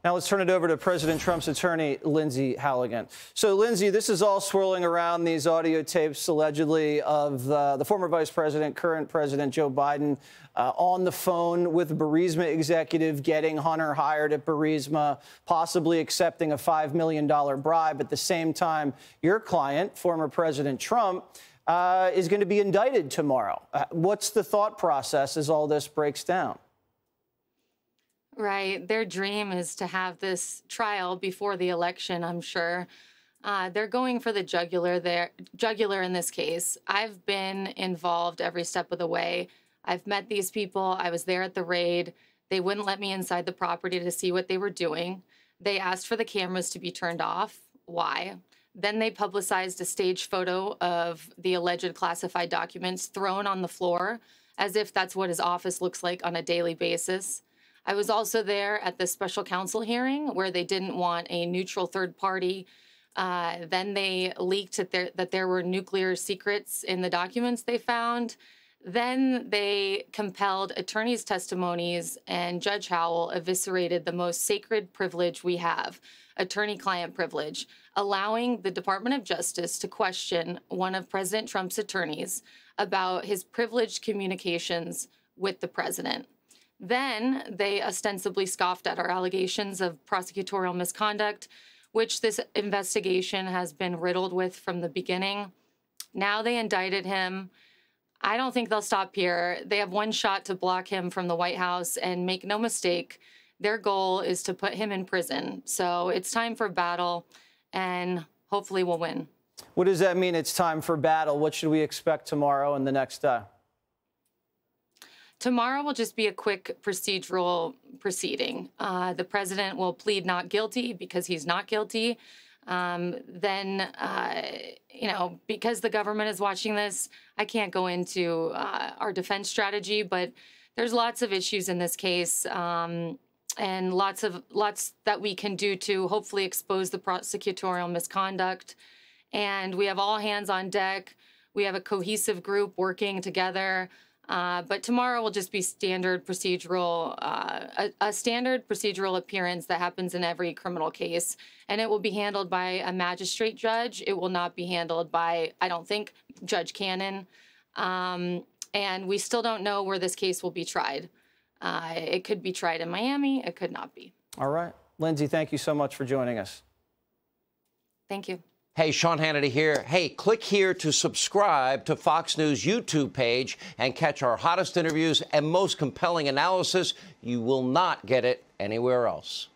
Now let's turn it over to President Trump's attorney, Lindsey Halligan. So, Lindsey, this is all swirling around these audio tapes, allegedly, of the former vice president, current president Joe Biden, on the phone with a Burisma executive, getting Hunter hired at Burisma, possibly accepting a $5 million bribe. At the same time, your client, former President Trump, is going to be indicted tomorrow. What's the thought process as all this breaks down? Right. Their dream is to have this trial before the election, I'm sure. They're going for the jugular in this case. I've been involved every step of the way. I've met these people. I was there at the raid. They wouldn't let me inside the property to see what they were doing. They asked for the cameras to be turned off. Why? Then they publicized a staged photo of the alleged classified documents thrown on the floor, as if that's what his office looks like on a daily basis. I was also there at the special counsel hearing where they didn't want a neutral third party. Then they leaked that there were nuclear secrets in the documents they found. Then they compelled attorneys' testimonies, and Judge Howell eviscerated the most sacred privilege we have, attorney-client privilege, allowing the Department of Justice to question one of President Trump's attorneys about his privileged communications with the president. Then they ostensibly scoffed at our allegations of prosecutorial misconduct, which this investigation has been riddled with from the beginning. Now they indicted him. I don't think they'll stop here. They have one shot to block him from the White House, and make no mistake, their goal is to put him in prison. So it's time for battle, and hopefully we'll win. What does that mean, it's time for battle? What should we expect tomorrow and the next day? Tomorrow will just be a quick procedural proceeding. The president will plead not guilty because he's not guilty. Then, because the government is watching this, I can't go into our defense strategy, but there's lots of issues in this case, and lots that we can do to hopefully expose the prosecutorial misconduct. And we have all hands on deck. We have a cohesive group working together. But tomorrow will just be standard procedural, a standard procedural appearance that happens in every criminal case, and it will be handled by a magistrate judge. It will not be handled by, I don't think, Judge Cannon. And we still don't know where this case will be tried. It could be tried in Miami. It could not be. All right. Lindsey, thank you so much for joining us. Thank you. Hey, Sean Hannity here. Hey, click here to subscribe to Fox News YouTube page and catch our hottest interviews and most compelling analysis. You will not get it anywhere else.